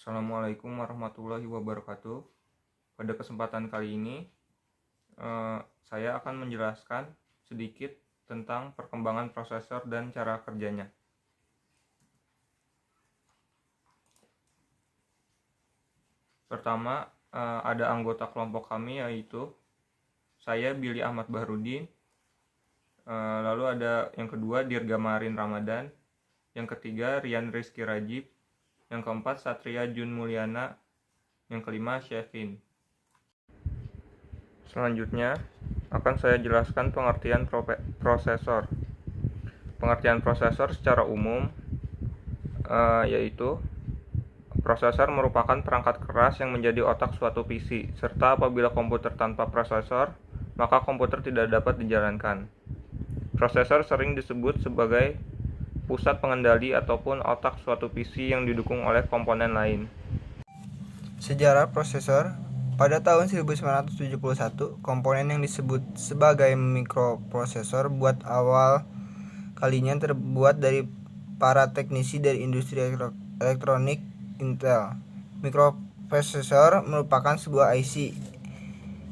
Assalamualaikum warahmatullahi wabarakatuh. Pada kesempatan kali ini, saya akan menjelaskan sedikit tentang perkembangan prosesor dan cara kerjanya. Pertama, ada anggota kelompok kami, yaitu saya Billy Ahmad Bahrudin. Lalu ada yang kedua Dirga Marin Ramadan, yang ketiga Rian Rizky Rajib, yang keempat Satria Jun Mulyana, yang kelima Syevin. Selanjutnya akan saya jelaskan pengertian prosesor. Pengertian prosesor secara umum yaitu prosesor merupakan perangkat keras yang menjadi otak suatu PC, serta apabila komputer tanpa prosesor, maka komputer tidak dapat dijalankan. Prosesor sering disebut sebagai pusat pengendali ataupun otak suatu PC yang didukung oleh komponen lain. Sejarah prosesor. Pada tahun 1971, komponen yang disebut sebagai mikroprosesor buat awal kalinya terbuat dari para teknisi dari industri elektronik Intel. Mikroprosesor merupakan sebuah IC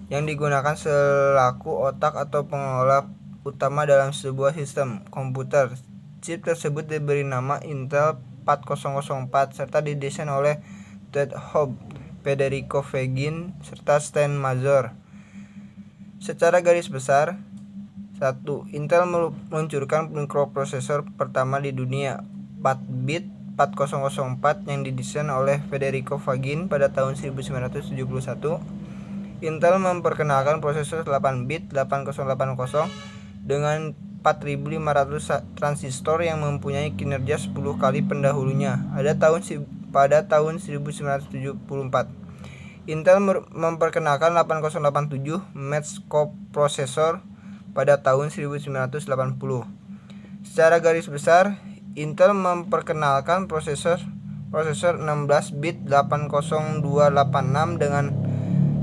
yang digunakan selaku otak atau pengelola utama dalam sebuah sistem komputer. Chip tersebut diberi nama Intel 4004 serta didesain oleh Ted Hobbs, Federico Fegin, serta Stan Mazur. Secara garis besar, 1. Intel meluncurkan mikroprosesor pertama di dunia, 4-bit 4004 yang didesain oleh Federico Fegin pada tahun 1971. Intel memperkenalkan prosesor 8-bit 8080 dengan 4.500 transistor yang mempunyai kinerja 10 kali pendahulunya pada tahun 1974. Intel memperkenalkan 8087 Match coprocessor pada tahun 1980. Secara garis besar, Intel memperkenalkan prosesor 16-bit 80286 dengan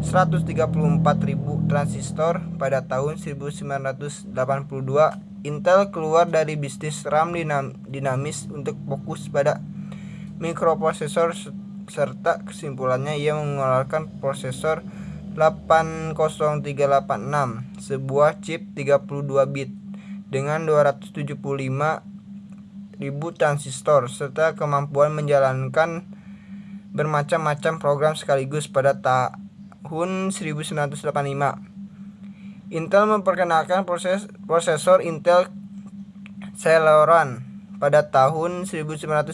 134.000 transistor pada tahun 1982. Intel keluar dari bisnis RAM dinamis untuk fokus pada mikroprosesor, serta kesimpulannya ia mengeluarkan prosesor 80386, sebuah chip 32 bit dengan 275.000 transistor serta kemampuan menjalankan bermacam-macam program sekaligus pada tahun 1985. Intel memperkenalkan prosesor Intel Celeron pada tahun 1998.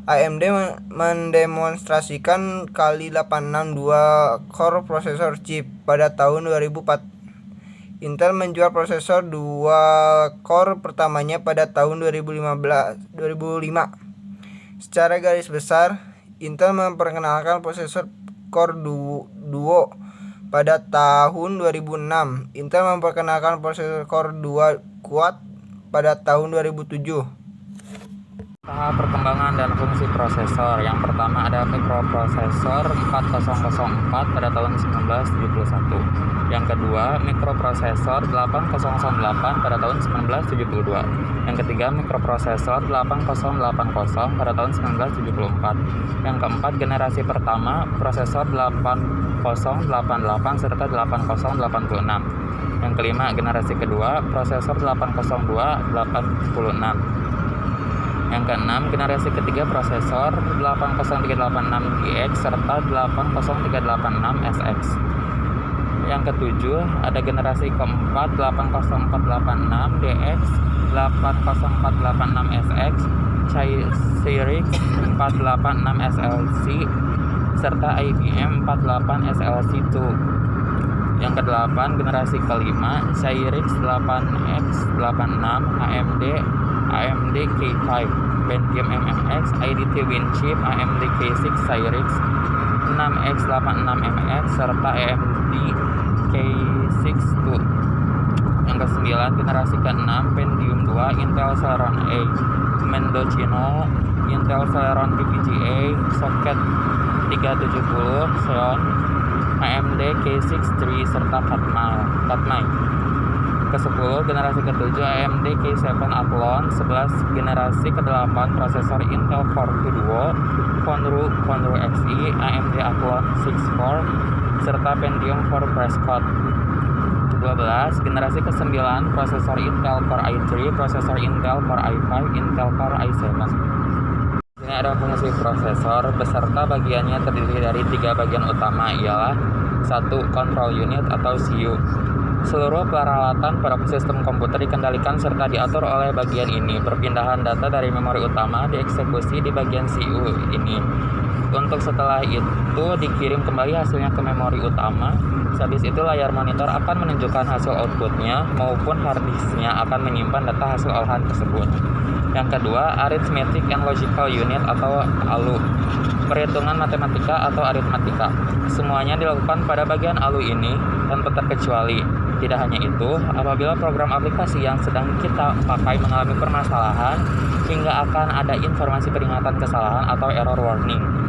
AMD mendemonstrasikan kali 862 core prosesor chip pada tahun 2004. Intel menjual prosesor 2 core pertamanya pada tahun 2005. Secara garis besar, Intel memperkenalkan prosesor Core Duo pada tahun 2006. Intel memperkenalkan prosesor Core 2 Quad pada tahun 2007. Tahap perkembangan dan fungsi prosesor. Yang pertama ada mikroprosesor 4004 pada tahun 1971. Yang kedua mikroprosesor 8008 pada tahun 1972. Yang ketiga mikroprosesor 8080 pada tahun 1974. Yang keempat generasi pertama prosesor 8088 serta 8086. Yang kelima generasi kedua prosesor 80286. Yang keenam, generasi ketiga prosesor 80386DX serta 80386SX. Yang ketujuh, ada generasi keempat 80486DX, 80486SX, Cyrix 486SLC, serta IBM 48SLC2. Yang kedelapan, generasi kelima, Cyrix 8X86, AMD K5, Pentium MMX, IDT Winchip, AMD K6 Cyrix 6X86MX, serta AMD K6-2. Yang kesembilan, generasi ke-6, Pentium 2, Intel Celeron A, Mendocino, Intel Celeron VGA, Socket 370, Xeon, AMD K6-3, serta Katmai. ke-10 generasi ke-7 AMD K7 Athlon, 11 generasi ke-8 prosesor Intel Core 2 Duo, Conroe Xe, AMD Athlon 6 Core, serta Pentium 4 Prescott. 12 generasi ke-9 prosesor Intel Core i3, prosesor Intel Core i5, Intel Core i7. Ini ada fungsi prosesor beserta bagiannya terdiri dari 3 bagian utama, ialah 1. Control unit atau CPU. Seluruh peralatan pada sistem komputer dikendalikan serta diatur oleh bagian ini. Perpindahan data dari memori utama dieksekusi di bagian CPU ini. Untuk setelah itu dikirim kembali hasilnya ke memori utama. Sehabis itu layar monitor akan menunjukkan hasil outputnya maupun harddisknya akan menyimpan data hasil olahan tersebut. Yang kedua, Arithmetic and Logical Unit atau ALU. Perhitungan matematika atau aritmatika. Semuanya dilakukan pada bagian ALU ini tanpa terkecuali. Tidak hanya itu, apabila program aplikasi yang sedang kita pakai mengalami permasalahan, hingga akan ada informasi peringatan kesalahan atau error warning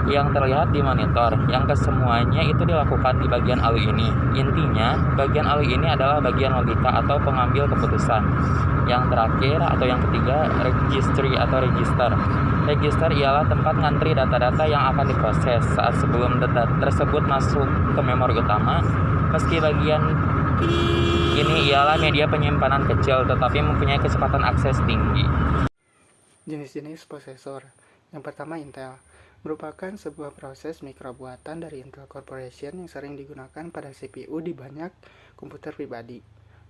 yang terlihat di monitor, yang kesemuanya itu dilakukan di bagian ALU ini. Intinya, bagian ALU ini adalah bagian logika atau pengambil keputusan. Yang terakhir atau yang ketiga, registry atau register. Register ialah tempat ngantri data-data yang akan diproses saat sebelum data tersebut masuk ke memori utama. Meski bagian ini ialah media penyimpanan kecil, tetapi mempunyai kecepatan akses tinggi. Jenis-jenis prosesor. Yang pertama Intel, merupakan sebuah proses mikrobuatan dari Intel Corporation yang sering digunakan pada CPU di banyak komputer pribadi.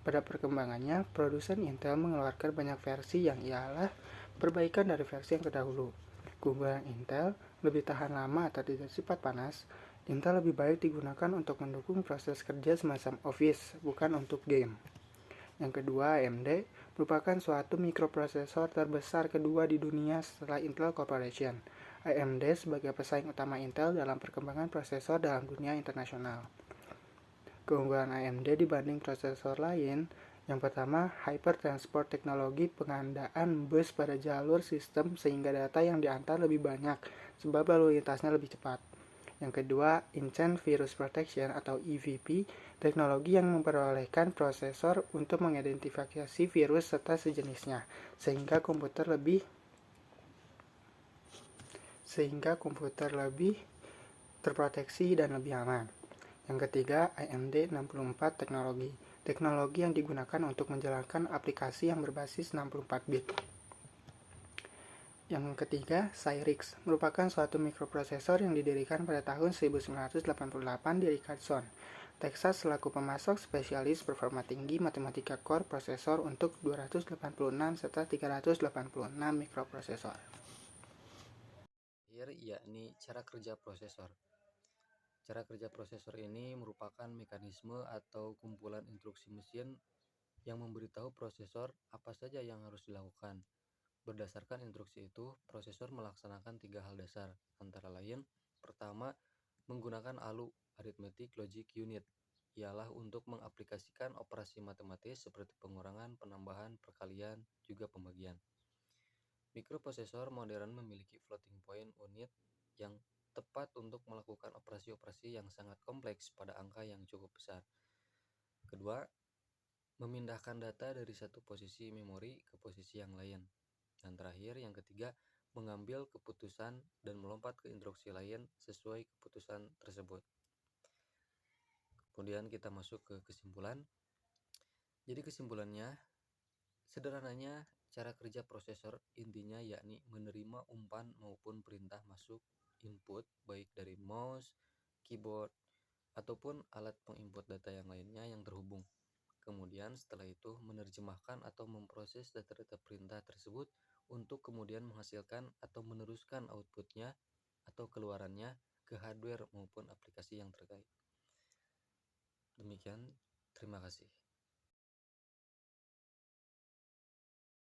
Pada perkembangannya, produsen Intel mengeluarkan banyak versi yang ialah perbaikan dari versi yang terdahulu. Keunggulan Intel lebih tahan lama atau tidak cepat panas. Intel lebih baik digunakan untuk mendukung proses kerja semacam Office, bukan untuk game. Yang kedua, AMD merupakan suatu mikroprosesor terbesar kedua di dunia setelah Intel Corporation. AMD sebagai pesaing utama Intel dalam perkembangan prosesor dalam dunia internasional. Keunggulan AMD dibanding prosesor lain, yang pertama, hypertransport teknologi pengandaan bus pada jalur sistem sehingga data yang diantar lebih banyak sebab lalu lintasnya lebih cepat. Yang kedua, Instant Virus Protection atau EVP, teknologi yang memperolehkan prosesor untuk mengidentifikasi virus serta sejenisnya, sehingga komputer lebih terproteksi dan lebih aman. Yang ketiga, AMD 64 teknologi, teknologi yang digunakan untuk menjalankan aplikasi yang berbasis 64 bit. Yang ketiga, Cyrix, merupakan suatu mikroprosesor yang didirikan pada tahun 1988 di Richardson, Texas selaku pemasok spesialis performa tinggi matematika core prosesor untuk 286 serta 386 mikroprosesor. Yakni cara kerja prosesor. Cara kerja prosesor ini merupakan mekanisme atau kumpulan instruksi mesin yang memberitahu prosesor apa saja yang harus dilakukan. Berdasarkan instruksi itu, prosesor melaksanakan 3 hal dasar, antara lain, pertama, menggunakan ALU, Arithmetic Logic Unit, ialah untuk mengaplikasikan operasi matematis seperti pengurangan, penambahan, perkalian, juga pembagian. Mikroprosesor modern memiliki floating point unit yang tepat untuk melakukan operasi-operasi yang sangat kompleks pada angka yang cukup besar. Kedua, memindahkan data dari satu posisi memori ke posisi yang lain. Dan terakhir, yang ketiga, mengambil keputusan dan melompat ke instruksi lain sesuai keputusan tersebut. Kemudian kita masuk ke kesimpulan. Jadi kesimpulannya, sederhananya, cara kerja prosesor intinya yakni menerima umpan maupun perintah masuk input baik dari mouse, keyboard, ataupun alat penginput data yang lainnya yang terhubung. Kemudian setelah itu menerjemahkan atau memproses data-data perintah tersebut untuk kemudian menghasilkan atau meneruskan outputnya atau keluarannya ke hardware maupun aplikasi yang terkait. Demikian, terima kasih.